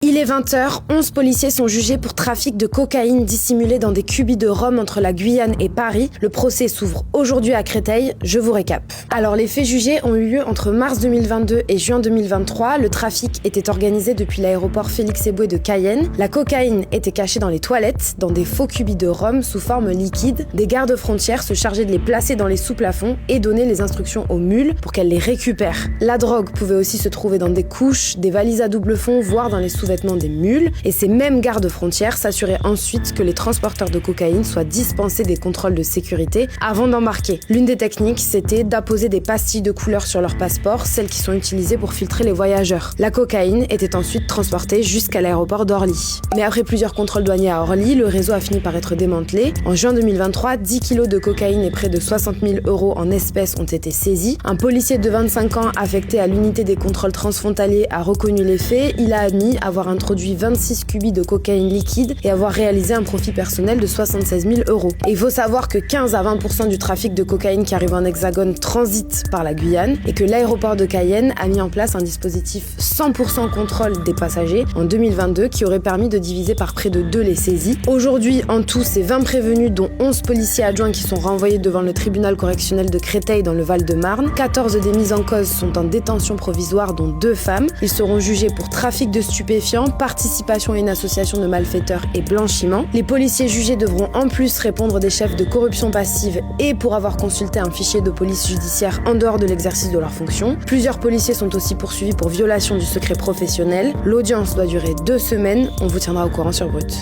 Il est 20h, 11 policiers sont jugés pour trafic de cocaïne dissimulée dans des cubis de rhum entre la Guyane et Paris. Le procès s'ouvre aujourd'hui à Créteil, je vous récap. Alors les faits jugés ont eu lieu entre mars 2022 et juin 2023. Le trafic était organisé depuis l'aéroport Félix-Éboué de Cayenne. La cocaïne était cachée dans les toilettes, dans des faux cubis de rhum sous forme liquide. Des gardes-frontières se chargeaient de les placer dans les sous-plafonds et donnaient les instructions aux mules pour qu'elles les récupèrent. La drogue pouvait aussi se trouver dans des couches, des valises à double fond, voire dans les sous-vêtements des mules, et ces mêmes gardes-frontières s'assuraient ensuite que les transporteurs de cocaïne soient dispensés des contrôles de sécurité avant d'embarquer. L'une des techniques, c'était d'apposer des pastilles de couleur sur leur passeport, celles qui sont utilisées pour filtrer les voyageurs. La cocaïne était ensuite transportée jusqu'à l'aéroport d'Orly. Mais après plusieurs contrôles douaniers à Orly, le réseau a fini par être démantelé. En juin 2023, 10 kilos de cocaïne et près de 60 000 € en espèces ont été saisis. Un policier de 25 ans affecté à l'unité des contrôles transfrontaliers a reconnu les faits. Il a admis avoir introduit 26 cubis de cocaïne liquide et avoir réalisé un profit personnel de 76 000 €. Et il faut savoir que 15 à 20% du trafic de cocaïne qui arrive en Hexagone transite par la Guyane et que l'aéroport de Cayenne a mis en place un dispositif 100% contrôle des passagers en 2022 qui aurait permis de diviser par près de 2 les saisies. Aujourd'hui, en tout, c'est 20 prévenus dont 11 policiers adjoints qui sont renvoyés devant le tribunal correctionnel de Créteil dans le Val-de-Marne. 14 des mises en cause sont en détention provisoire dont 2 femmes. Ils seront jugés pour trafic de stupéfiants, participation à une association de malfaiteurs et blanchiment. Les policiers jugés devront en plus répondre des chefs de corruption passive et pour avoir consulté un fichier de police judiciaire en dehors de l'exercice de leurs fonctions. Plusieurs policiers sont aussi poursuivis pour violation du secret professionnel. L'audience doit durer 2 semaines. On vous tiendra au courant sur Brut.